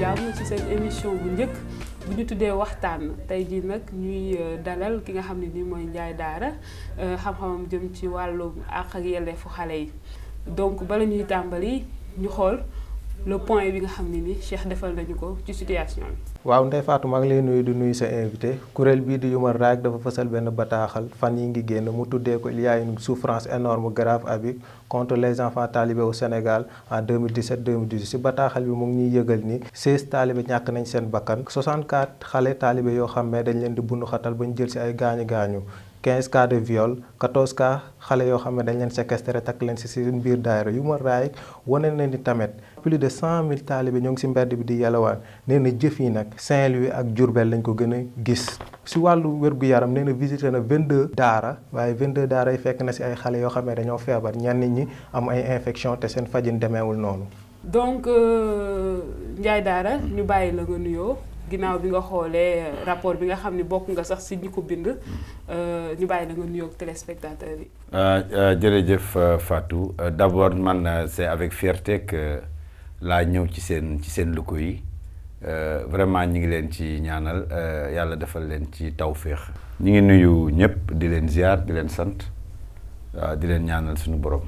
jàmm ci seen émission bu njëkk bu ñu tuddee waxtaan tey jii nag ñuy dalal ki nga xam ne nii mooy Ndiaye Daara xam-xamam jëm ci wàllu àq ak yelleefu xale yi donc bala ñuy tàmbali ñu xool le point bi nga xam ne ni Cheikh defal nañu ko ci situation bi. waaw Ndeye Fatou maa ngi lay nuyu di nuyu sa invité kuréel bii di Human Rights dafa fësal benn bataaxal fan yi ngi génn mu tuddee ko il y a une souffrance énorme grave abus contre les enfants talibés au Sénégal en 2017-2018 si bataaxal bi mu ngi ñuy yëgal ni 16 talibé ñàkk nañ seen bakkan 64 xale talibé yoo xam ne dañ leen di bundu xatal ba ñu jël si ay gaañu-gaañu 15 cas de viol 14 cas xale yoo xam ne dañ leen séquestré takk leen si seen biir daayira Human Rights wane na ni tamit plus de 100 000 talibé ñoo ngi si mbedd bi di yalawaan nee na jëf yi nag Saint-Louis ak Diourbel lañ ko gën a gis si wàllu wér-gu-yaram nee na visité na 22 daara waaye 22 daara yi fekk na si ay xale yoo xam ne dañoo feebar ñenn ñi am ay infection te seen fajin demeewul noonu. donc Ndiaye Daara ñu bàyyi la nga nuyoo ginnaaw bi nga xoolee rapport bi nga xam ne bokk nga sax si ñi ko bind ñu bàyyi la nga nuyoo ak téléspectateurs yi. jërëjëf Fatou d'abord man c'est avec fierté que laa ñëw ci seen locaux yi vraiment ñi ngi leen ci ñaanal yàlla defal leen ci tawféex. ñi ngi nuyu ñëpp di leen ziar di leen sant di leen ñaanal suñu borom.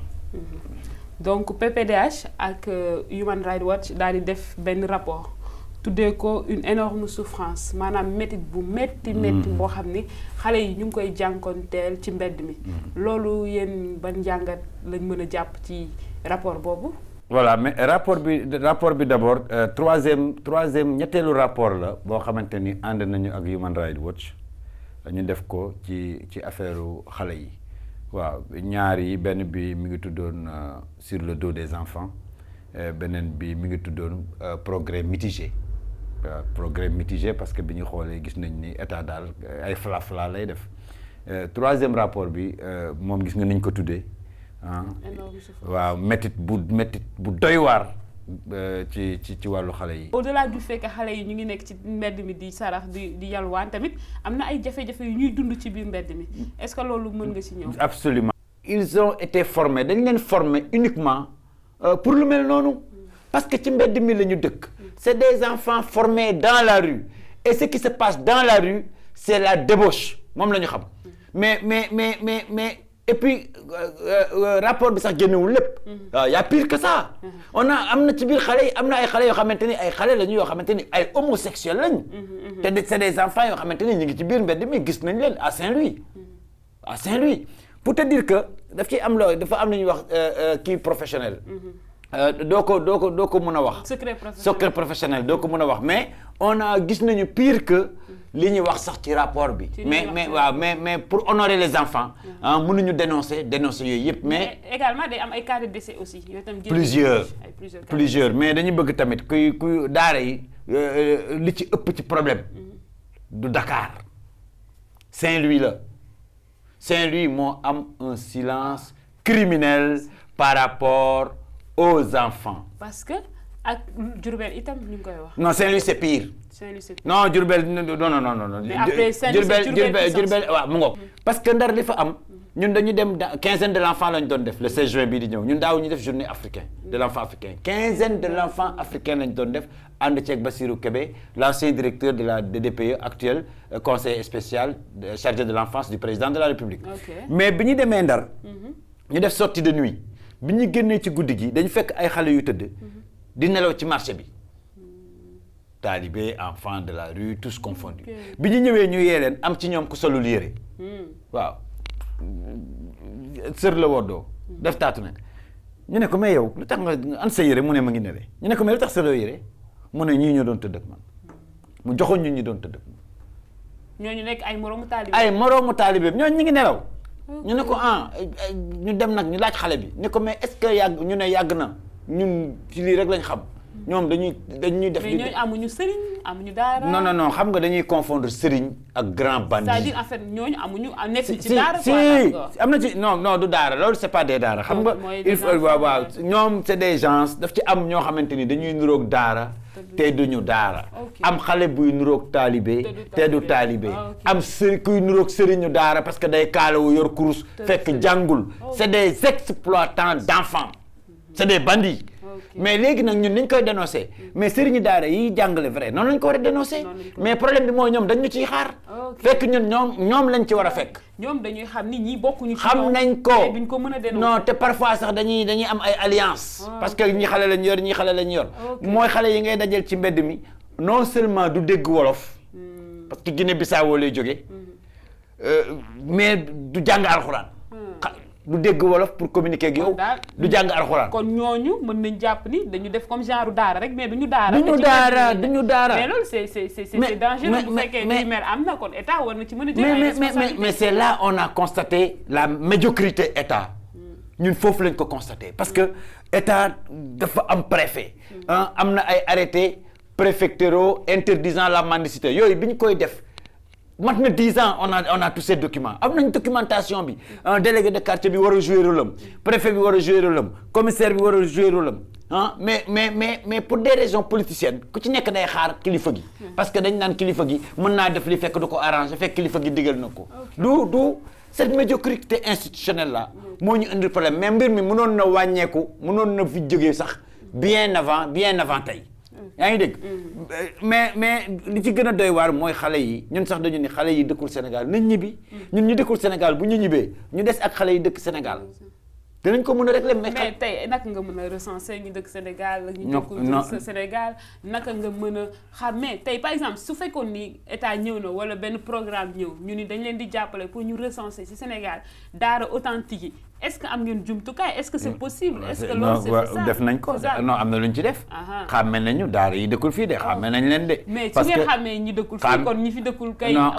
donc PPDH ak Human Rights Watch daal di def benn rapport tuddee ko une énorme souffrance maanaam métit bu métti boo xam ni xale yi ñu ngi koy jànkoonteel ci mbedd mi. loolu yéen ban njàngat lañ mën a jàpp ci rapport boobu. voilà mais rapport bi d'abord troisième ñetteelu rapport la boo xamante ni ànd nañu ak Human Rights Watch ñu def ko ci affaire xale yi waaw ñaar yi benn bi mi ngi tuddoon sur le dos des enfants beneen bi mi ngi tuddoon progrès mitigé waaw progrès mitigé parce que bi ñu xoolee gis nañ ni état daal ay fla lay def troisième rapport bi moom gis nga niñ ko tuddee waaw métit bu doy waar ci wàllu xale yi. au-delà du fait que xale yi ñu ngi nekk ci mbedd mi di sarax di yalwaan tamit am na ay jafe-jafe yu ñuy dund ci biir mbedd mi est-ce que loolu mën nga ci ñëw. absolument ils ont été formés dañ leen former uniquement pour lu mel noonu parce que ci mbedd mi la ñu dëkk. c'est des enfants formés dans la rue et ce qui se passe dans la rue c'est la débauche moom la ñu xam mais et puis rapport bi sax génnewul lépp. y a pire que ça. am na ci biir xale yi am na ay xale yoo xamante ni ay xale lañu yoo xamante ni ay homosexuels lañ. te c'est des enfants yoo xamante ni ñu ngi ci biir mbedd mi gis nañ leen à Saint-Louis. pour te dire que dafa am lu ñuy wax kii professionnel. doo ko mën a wax. secret professionnel doo ko mën a wax mais gis nañu pire que li ñuy wax sax ci rapport bi. mais pour honorer les enfants. mënuñu dénoncer yooyu yëpp mais. également day am ay cas de décès aussi. plusieurs mais dañu bëgg tamit kuy daara yi li ci ëpp ci problème. du Dakar Saint-Louis la Saint-Louis moo am un silence criminel par rapport aux enfants. parce que ak Diourbel itam ñu ngi koy wax. non Saint-Louis c'est pire. non Diourbel non. mais après Diourbel waaw mu ngoog. parce que Ndar li fa am ñun dañu dem quinzaine de l'enfant lañ doon def le 16 juin bii di ñëw ñun daaw ñu def journée africaine de l'enfant africain quinzaine de l'enfant africain lañ doon def ànd ceeg Bassirou Kébé l'ancien directeur de la DDPE actuel conseiller spécial chargé de l'enfance du président de la République. mais bi ñu demee Ndar. ñu def sortie de nuit. bi ñu génnee ci guddi gi dañu fekk ay xale yu tëdd di nelaw ci marché bi talibé enfants de la rue tous confondus bi ñu ñëwee ñu yee leen am ci ñoom ku solul yére waaw sër la woddoo def taatu nag ñu ne ko mais yow lu tax nga an sa yére mu ne ma ngi nele ñu ne ko mais lu tax sa yére mu ne ñii ñoo doon tëdd ak man mu joxoon ñu doon tëdd ak man ñooñu nekk ay moroomu taalibe ñooñu ñu ngi nelaw ñu ne ko ñu dem nag ñu laaj xale bi ne ko mais est-ce que ñu ne yàgg na ñun ci lii rek lañ xam ñoom dañuy def. mais ñooñu amuñu sëriñ amuñu daara. non xam nga dañuy confondre sëriñ ak grand bandit. c'est-à-dire en fait ñooñu amuñu nekk ci daara. si am na ci non du daara loolu c'est pas des daara. xam nga il faut waaw ñoom c'est des gens daf ci am ñoo xamante ni dañuy niroog daara. te duñu daara. am xale buy niroog taalibe. te du taalibe. am kuy niroog sëriñu daara parce que day kaalawu yor kurus. fekk jàngul. c'est des exploitants d'enfants. c'est des bandits. mais léegi nag ñun niñ koy dénoncer mais sëriñu daara yi jàngale vrai noonu lañ ko war a dénoncer mais problème bi mooy ñoom dañ ñu ciy xaar fekk ñun ñoom lañ ci war a fekk ñoom dañuy xam ni ñi bokkuñu ci xam nañ ko duñ ko mën a dénoncer non te parfois sax dañuy am ay alliance parce que ñi xale lañ yor ñi xale lañ yor mooy xale yi ngay dajal ci mbedd mi non seulement du dégg wolof parce que Guinée Bissau lay jógee mais du jàng alxuraan du dégg wolof pour communiquer ak yow du jàng alxuraan kon ñooñu mën nañ jàpp ni dañu def comme genre daara rek mais duñu daara duñu daara mais loolu c'est dangereux bu fekkee li mel am na kon état war na ci mën a jël mais c'est là on a constaté la médiocrité état ñun foofu lañ ko constaté parce que état dafa am préfet am na ay arrêtés préfectoraux interdisant la mendicité yooyu bi ñu koy def mat na 10 ans on a tous ces documents am nañ documentation bi délégué de quartier bi war a jouer rôle am préfet bi war a jouer rôle am commissaire bi war a jouer rôle am mais pour des raisons politiciennes ku ci nekk day xaar kilifa gi parce que dañ naan kilifa gi mën naa def li fekk du ko arrangé fekk kilifa gi digal na ko du cette médiocrité institutionnelle là moo ñu indi problème mais mbir mi mënoon na wàññeeku mënoon na fi jógee sax bien avant tey yaa ngi dégg mais li ci gën a doy waar mooy xale yi ñun sax dañu ni xale yi dëkkul Sénégal nañ ñibbi ñun ñu dëkkul Sénégal bu ñu ñibbee ñu des ak xale yi dëkk Sénégal dinañ ko mën a régler mais tey naka nga mën a recenser ñu dëkk Sénégal ñu dëkkul Sénégal naka nga mën a xam mais tey par exemple su fekkoon ni état ñëw na wala benn programme ñëw ñu ni dañ leen di jàppale pour ñu recenser ci Sénégal daara authentique yi est-ce que am ngeen jumtukaay est-ce que c'est possible est-ce que loolu c'est faisable def nañ ko non am na lu ñu ci def xàmme nañu daara yi dëkkul fii de xàmme nañ leen de mais ci nga xàmmee ñi dëkkul fii kon ñi fi dëkkul kay non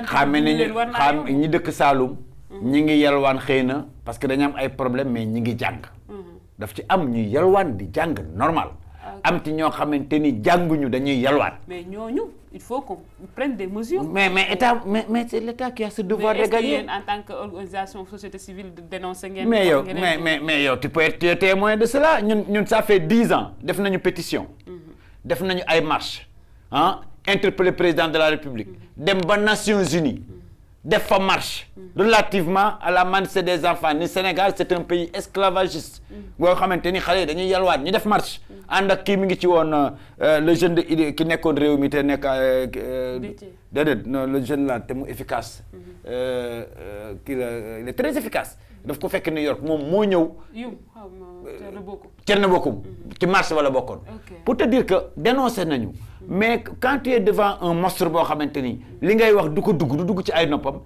xàmme nañu ñi dëkk Saloum ñi ngi yalwaan xëy na parce que dañu am ay problème mais ñi ngi jàng daf ci am ñuy yalwaan di jàng normal am ci ñoo xamante ni jànguñu dañuy yalwaan mais ñooñu il faut qu'on prenne des mesures mais état mais c'est l'état qui a ce devoir de gagner en tant qu'organisation société civile de dénoncer ngeen mais yow tu peux être témoin de cela ñun ça fait 10 ans def nañu pétition def nañu ay marche interpeller président de la République dem ba Nations Unies def fa marche relativement à la mendicité des enfants ni Sénégal c'est un pays esclavagiste boo xamante ni xale yi dañuy yalwaat ñu def marche ànd ak kii mi ngi ci woon le jeune de ki nekkoon réew mi te nekk déedéet non le jeune là te mu efficace kii la il est très efficace daf ko fekk New York moom moo ñëw Thierno Bocoum ci marche wala bokkoon pour te dire que dénoncé nañu mais quand tu es devant un monstre boo xamante ni li ngay wax du ko dugg ci ay noppam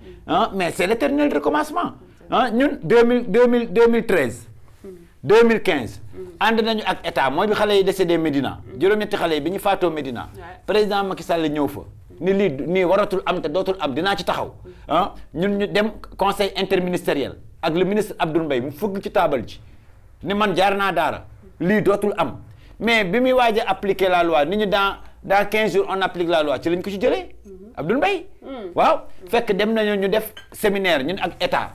mais c'est l'éternel recommencement ñun 2013 2015 ànd nañu ak état mooy bi xale yi décédé Médina juróom-ñetti xale yi bi ñu faatoo Médina président Macky Sall ñëw fa ni lii nii waratul am te dootul am dinaa ci taxaw ñun ñu dem conseil interministériel ak le ministre Abdoul Mbaye mu fëgg ci taabal ji ni man jaar naa daara lii dootul am mais bi muy waaj a appliquer la loi ni ñu dans 15 jours on applique la loi ci lañ ko ci jëlee Abdoul Mbaye waaw fekk dem nañu ñu def séminaire ñun ak état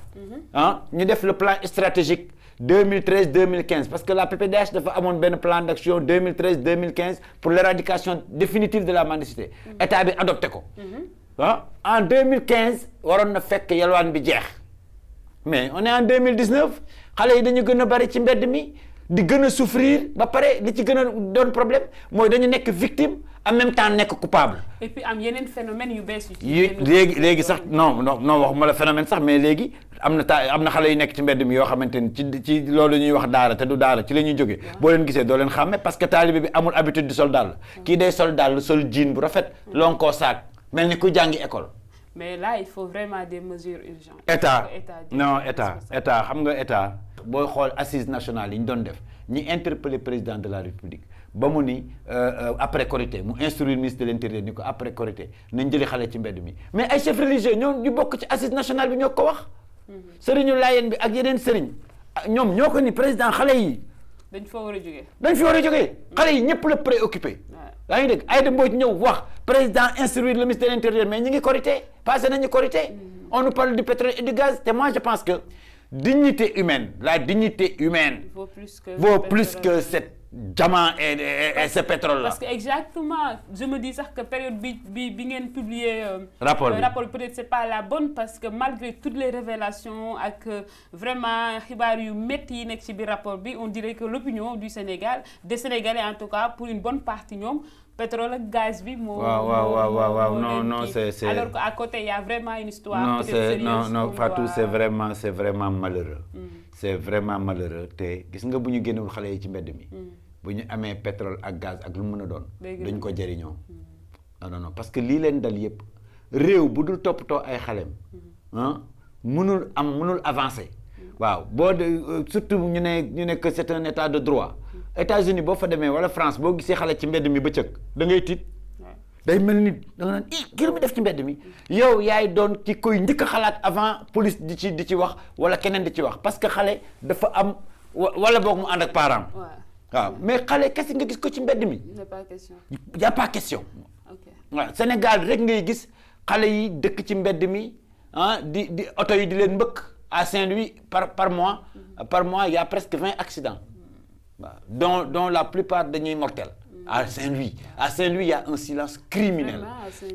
ñu def le plan stratégique 2013-2015 parce que la PPDH dafa amoon benn plan d'action 2013-2015 pour l'éradication définitive de la mendicité état bi adopté ko en 2015 waroon na fekk yalwaan bi jeex mais on est en 2019 xale yi dañu gën a bari ci mbedd mi di gën a souffrir ba pare li ci gën a doon problème mooy dañu nekk victime en même temps nekk coupable. et puis am yeneen phénomène yu bees yu léegi sax non waxuma la phénomène sax mais léegi am na xale yu nekk ci mbedd mi yoo xamante ni ci loolu ñuy wax daara te du daara ci la ñuy jógee boo leen gisee doo leen xàmme parce que taalibe bi amul habitude di sol dàll kii day sol dàll sol jean bu rafet lonkoo saak mel ni ku jàngi école. mais là il faut vraiment des mesures urgentes. état xam nga état booy xool assises nationales yi ñu doon def ñi interpeller président de la République ba mu ni après Korité mu instruire ministre de l'intérieur ni ko après Korité nañ jëli xale ci mbedd mi mais ay chefs religieux ñoom ñu bokk ci assise nationale bi ñoo ko wax. sëriñu Laayeen bi ak yeneen sëriñ ñoom ñoo ko ni président xale yi. dañ fa war a jógee. xale yi ñëpp la préoccupé. yaa ngi dégg Aïda Mbodj ñëw wax président instruire le ministre de l'intérieur mais ñi ngi Korité passé nañu Korité. on nous parle du pétrole et du gaz te moi je pense que la dignité humaine vaut plus que cette diamants et ce pétrole-là. Parce que exactement, je me dis ça que période bi ngeen publier rapport peut-être c'est pas la bonne parce que malgré toutes les révélations ak vraiment xibaar yu métti yi nekk ci biir rapport bi on dirait que l'opinion du Sénégal des Sénégalais en tout cas pour une bonne partie ñoom pétrole ak gaz bi moo waaw non c'est alors qu'à côté il y a vraiment une histoire non Fatou c'est vraiment malheureux. C'est vraiment malheureux te gis nga bu ñu génnewul xale yi ci mbedd mi. bu ñu amee pétrole ak gaz ak lu mu mën a doon. dañ ko jëriñoo. non parce que lii leen dal yëpp réew bu dul toppatoo ay xaleem. mënul avancer. waaw boo de surtout ñu ne que c'est un état de droit. États-Unis boo fa demee wala France boo gisee xale ci mbedd mi bëccëg da ngay tiit. day mel ni da nga naan kii lu mu def ci mbedd mi yow yaay doon ci koy njëkk a xalaat avant police di ci wax wala keneen di ci wax parce que xale dafa am wala boog mu ànd ak parent. waaw mais xale kese nga gis ko ci mbedd mi. y a pas question. waaw Sénégal rek ngay gis xale yi dëkk ci mbedd mi di oto yi di leen mbëkk à Saint-Louis par mois. Par mois il y a presque 20 accidents. waaw dont la plupart dañuy mortels. à Saint-Louis il y a un silence criminel.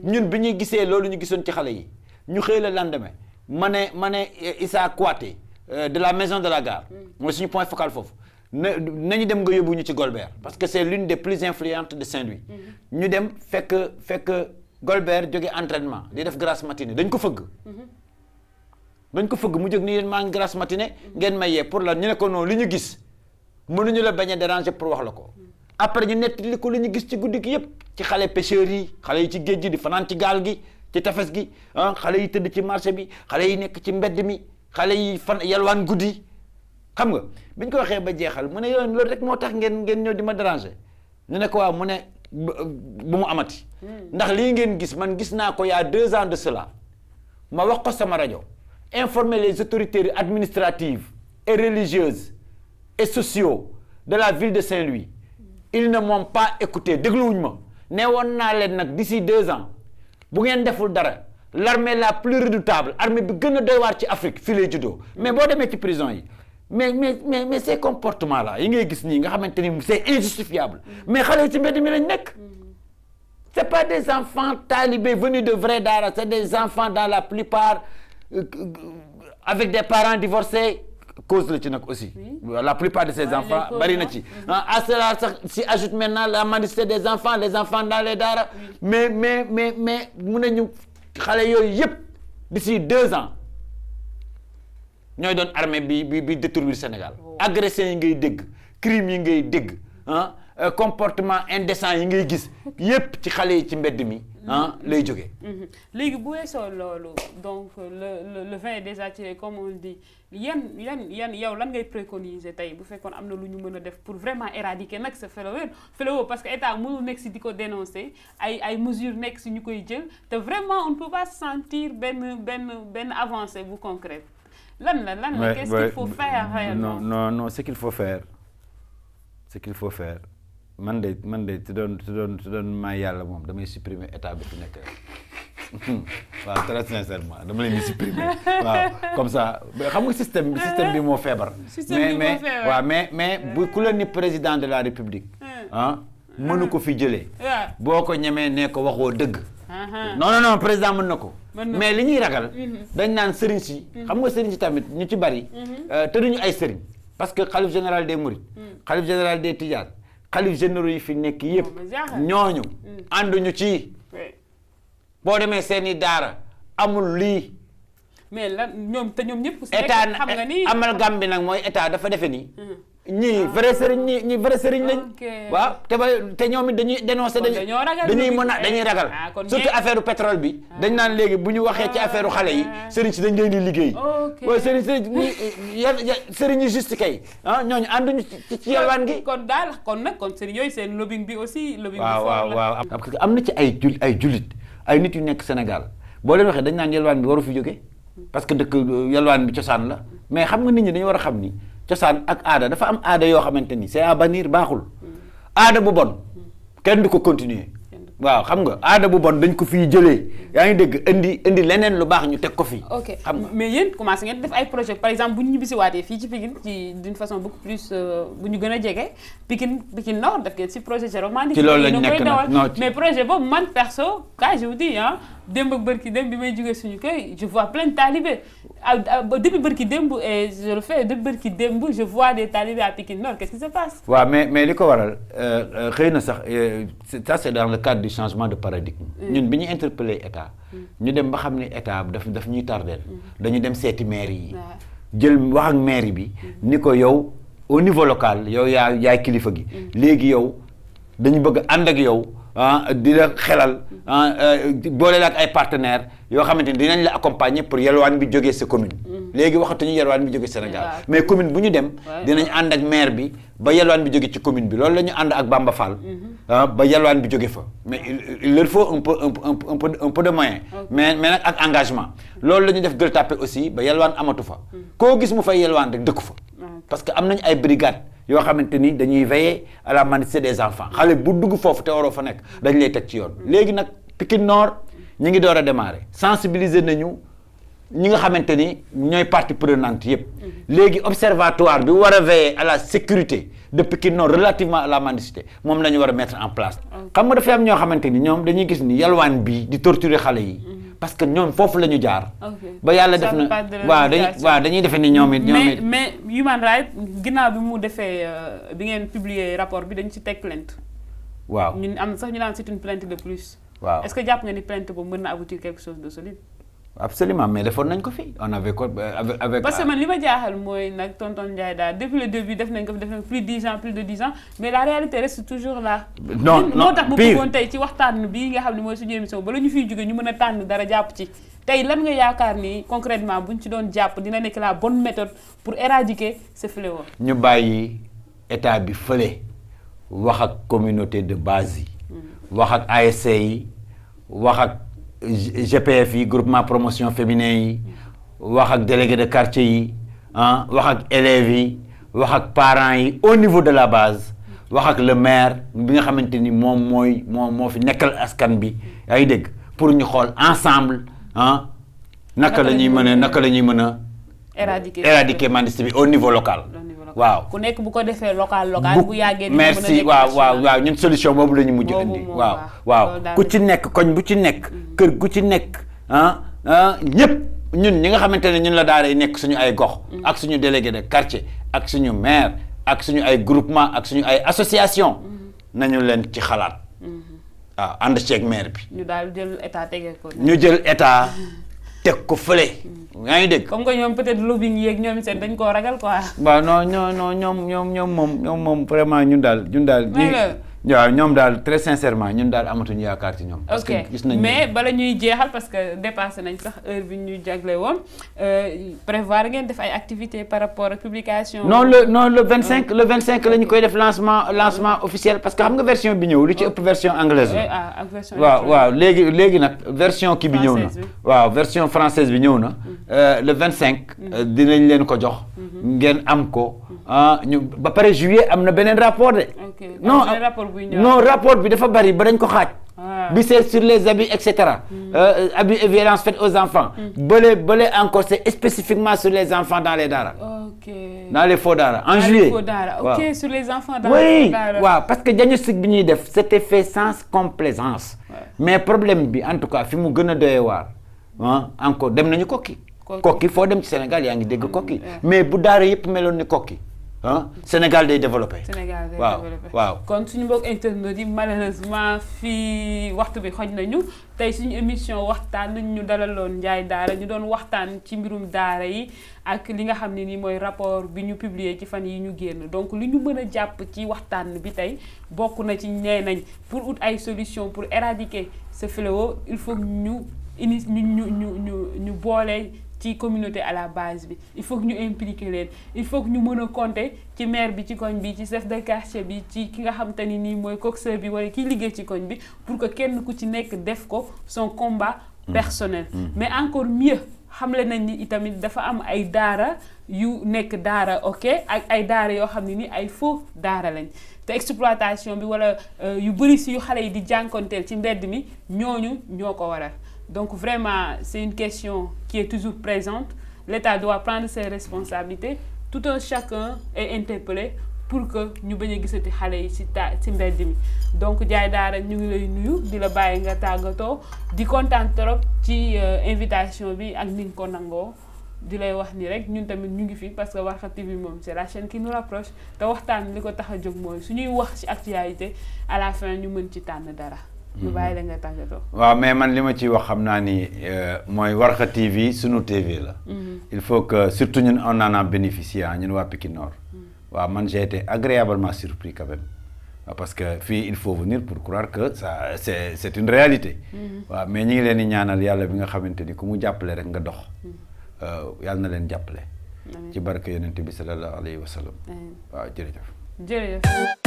ñun bi ñuy gisee loolu ñu gisoon ci xale yi ñu xëy la lendemain ma ne Issa Kouaté de la maison de la gare. mooy suñu point focal foofu. nañu dem nga yóbbu ñu ci Golbert parce que c'est l'une des plus influentes de Saint-Louis. ñu dem fekk Golbert jóge entraînement di def grasse matinée dañ ko fëgg. mu jóg ni leen maa ngi grasse matinée ngeen may yee pour la ñu ne ko noonu li ñu gis mënuñu la bañ a déranger pour wax la ko. après ñu nettali ko li ñu gis ci guddi gi yëpp ci xale pêcheurs yi xale yi ci géej gi di fanaan ci gaal gi ci tefes gi xale yi tëdd ci marché bi xale yi nekk ci mbedd mi xale yi yalwaan guddi xam nga biñ ko waxee ba jeexal mu ne yow loolu rek moo tax ngeen ñëw di ma déranger ñu ne ko waaw mu ne bu mu amati. ndax lii ngeen gis man gis naa ko il y a 2 ans de cela ma wax ko sama rajo informer les autorités administratives et religieuses et sociaux de la ville de Saint-Louis. Ils ne m'ont pas écouté dégluwuñ ma ne woon naa leen nag d'ici 2 ans bu ngeen deful dara l'armée la plus redoutable armée bi gën a doy waar ci Afrique fii lay juddoo mais boo demee ci prison yi mais ces comportements là yi ngay gis nii nga xamante ni c'est injustifiable mais xale yi ci mbedd mi lañ nekk. C'est pas des enfants talibés venus de vrai daara c'est des enfants dans la plupart avec des parents divorcés. Cause la ci nag aussi. La plupart de ces enfants bari na ci. À cela sax si ajoute maintenant la mendicité des enfants les enfants dans les daara. mais mun nañu xale yooyu yëpp d'ici 2 ans ñooy doon armée bi détruire Sénégal. agressions yi ngay dégg crimes yi ngay dégg comportement indécent yi ngay gis yëpp ci xale yi ci mbedd mi. lay jógee. léegi bu weesoo loolu donc le vin est désaturé comme on dit yan yow lan ngay préconiser tey bu fekkoon am na lu ñu mën a def pour vraiment éradiquer nag ce fléau parce que état mënul nekk si di ko dénoncer ay mesures nekk si ñu koy jël te vraiment on ne peut pas sentir benn avancée bu concrète lan la qu'est-ce qu'il faut faire réellement. non ce qu'il faut faire man de tu doon may yàlla moom damay supprimer état bi fi nekk waaw très sincèrement dama leen di supprimer waaw comme ça xam nga système bi moo feebar. mais bu ku la ni président de la république mënu ko fi jëlee. boo ko ñemee ne ko waxoo dëgg. non président mën na ko. mais li ñuy ragal. dañ naan sëriñ si. xam nga sëriñ si tamit ñu ci bari. te duñu ay sëriñ parce que xalif général des Mourides. xalif général des Tidianes. xalif généraux yi fi nekk yëpp ñooñu ànduñu ci boo demee seeni daara amul lii. mais lan ñoom ñëpp. état xam nga ni amalgame bi nag mooy état dafa defe ni. ñii vrai sëriñ ñi vrai sëriñ lañ. waaw te ñoom it dañuy dénoncer dañuy ragal. surtout affaire pétrole bi. dañ naan léegi bu ñu waxee ci affaire xale yi sëriñ si dañ leen di liggéey. waaye sëriñ yi juste kay ñooñu ànduñu ci yalwaan gi. kon sëriñ yooyu seen lobbying bi aussi. lobbying bi waaw parce que am na ci ay jullit ay nit yu nekk Sénégal boo leen waxee dañ naan yalwaan bi waru fi jóge parce que dëkk yalwaan bi cosaan la mais xam nga nit ñi dañu war a xam ni. cosaan ak aada dafa am aada yoo xamante ni c'est à bannir baaxul aada bu bon kenn du ko continuer waaw xam nga aada bu bon dañ ko fiy jëlee yaa ngi dégg indi leneen lu baax ñu teg ko fi. ok xam nga mais yéen commencé ngeen def ay projet par exemple bu ñu ñibbisiwaatee fii ci Pikine ci d'une façon beaucoup plus bu ñu gën a jege Pikine Nord def ngeen si projet zéro mendicité. ci loolu lañ nekk nag mais projet boobu man perso quand je vous dis ah démb ak bërki démb bi may jógee suñu kër je vois plein de talibés depuis bërki démb et je le fais depuis bërki démb je vois des talibés à Pikine Nord qu'est-ce qui se passe. waaw mais li ko waral xëy na sax ça c'est dans le cadre du changement de paradigme. ñun bi ñu interpellé état. ñu dem ba xam ne état daf ñuy tardeel. dañu dem seeti maire yi. jël wax ak maire bi. ni ko yow au niveau local yow yaay kilifa gi. léegi yow dañu bëgg ànd ak yow. di la xelal boole la ak ay partenaires yoo xamante ni dinañ la accompagner pour yelwaan bi jógee sa commune. léegi waxatuñu yelwaan bi jógee Sénégal mais commune bu ñu dem. dinañ ànd ak maire bi ba yelwaan bi jóge ci commune bi loolu la ñu ànd ak Bamba Fall. ba yelwaan bi jóge fa mais il leur faut un peu de moyens. mais nag ak engagement. loolu la ñu def Gueule Tapée aussi ba yelwaan amatu fa. koo gis mu fay yelwaan rek dëkku fa. parce que am nañ ay brigades. yoo xamante ni dañuy veiller à la mendicité des enfants xale bu dugg foofu te waroo fa nekk dañ lay teg ci yoon léegi nag Pikine Nord ñi ngi door a démarrer sensibiliser nañu ñi nga xamante ni ñooy partie prenante yépp léegi observatoire bi war a veiller à la sécurité de Pikine Nord relativement à la mendicité moom la ñu war a mettre en place xam nga dafay am ñoo xamante ni ñoom dañuy gis ni yalwaan bi di torturer xale yi parce que ñoom foofu la ñu jaar. ba yàlla def na waaw dañuy defee ni ñoom it. mais Human Rights ginnaaw bi mu defee bi ngeen publier rapport bi dañu ci teg plainte. waaw ñun am sax ñu naan c'est une plainte de plus. waaw est-ce que jàpp nga ni plainte boobu mën na aboutir quelque chose de solide. absolument mais defoon nañ ko fi on avait quoi avec. parce que man li ma jaaxal mooy nag tonton Ndiaye daal depuis le début def nañ ko plus de 10 ans mais la réalité reste toujours là. non moo tax mu bëggoon tey ci waxtaan bii nga xam ne mooy suñu émission bala ñu fiy jógee ñu mën a tànn dara jàpp ci. tey lan nga yaakaar ni concrètement buñ ci doon jàpp dina nekk la bonne méthode pour éradiquer ce fléau. ñu bàyyi état bi fële wax ak communauté de base yi. wax ak ASC yi wax ak. GPF yi groupement promotion féminin yi wax ak délégué de quartier yi wax ak élèves yi wax ak parents yi au niveau de la base wax ak le maire bi nga xamante ni moom moo fi nekkal askan bi yaa ngi dégg pour ñu xool ensemble naka la ñuy mën a éradiquer mendicité bi au niveau local. waaw ku nekk bu ko defee local bu yàggee. merci waaw ñun solution boobu la ñu mujj indi. waaw ku ci nekk koñ bu ci nekk. kër gu ci nekk ñëpp ñun ñi nga xamante ne ñun la daara yi nekk suñu ay gox. ak suñu délégué de quartier ak suñu maire ak suñu ay groupement ak suñu ay association nañu leen ci xalaat. waaw ànd ceeg maire bi. ñu daal jël état tege ko. ñu jël état teg ko fële. yaa ngi dégg comme que ñoom peut-être lobbying yeeg ñoom seen dañ koo ragal quoi. waaw ñoom moom vraiment ñun daal. waaw ñoom daal très sincèrement ñun daal amatuñu yaakaar ci ñoom. parce que gis nañu mais bala ñuy jeexal parce que dépassé nañ sax heure bi ñu jagle woon prévoir ngeen def ay activités par rapport ak publication. non le 25 la ñu koy def lancement officiel parce que xam nga version bi ñëw lu ci ëpp version anglaise la. ak version waaw léegi nag version kii bi ñëw na. waaw version française bi ñëw na. le 25. dinañ leen ko jox. ngeen am ko ñu ba pare juillet am na beneen rapport de. non rapport bi dafa bari ba dañ ko xaaj. bi c'est sur les abus et cetera. abus et violences faites aux enfants. bële encore c'est spécifiquement sur les enfants dans les daara. dans les faux daara en juillet. ok sur les enfants dans les daara. waaw parce que diagnostic bi ñuy def c'était fait sans complaisance. mais problème bi en tout cas fi mu gën a doyee waar encore dem nañu kokki. kokki foo dem ci Sénégal yaa ngi dégg kokki mais bu daara yëpp meloon ni kokki. Sénégal day développé. waaw kon suñu mbokk internautes yi malheureusement fii waxtu bi xoj nañu tey suñu émission waxtaan ñu dalaloon Ndiaye Daara ñu doon waxtaan ci mbirum daara yi ak li nga xam ne nii mooy rapport bi ñu publier ci fan yi ñu génn donc li ñu mën a jàpp ci waxtaan bi tey bokk na ci nee nañ pour ut ay solution pour éradiquer ce fléau il faut ñu boole. ci communauté à la base bi il faut que ñu impliquer leen il faut que ñu mën a compter ci maire bi ci koñ bi ci chef de quartier bi ci ki nga xam te ni nii mooy coxeur bi wala kiy liggéey ci koñ bi pour que kenn ku ci nekk def ko son combat personnel mais encore mieux xamle nañ ni itamit dafa am ay daara yu nekk daara ok ak ay daara yoo xam ne ni ay faux daara lañ te exploitation bi wala yu bëri si yu xale yi di jànkonteel ci mbedd mi ñooñu ñoo ko waral donc vraiment c'est une question qui est toujours présente. L'État doit prendre ses responsabilités. Tout un chacun est interpellé pour que ñu bañ a gisati xale yi ci mbedd mi donc Jaay Daara ñu ngi lay nuyu di la bàyyi nga tàggatoo di kontaan trop ci invitation bi ak ni nga ko nangoo di lay wax ni rek ñun tamit ñu ngi fi parce que Warkha TV moom c'est la chaîne qui nous rapproche te waxtaan li ko tax a jóg mooy suñuy wax ci actualité à la fin ñu mën ci tànn dara. ñu bàyyi la nga tàggatoo. waaw mais man li ma ciy wax xam naa ni mooy Warkha TV sunu TV la. il faut que surtout ñun on en a bénéficié ñun waa Pikine Nord. waaw man j'ai été agréablement surpris quand même parce que fii il faut venir pour croire que ça c'est une réalité. waaw mais ñi ngi leen di ñaanal yàlla bi nga xamante ni ku mu jàppale rek nga dox. yàlla na leen jàppale. ci barke yonent bi sallallahu alayhi wa sallam. waaw jërëjëf.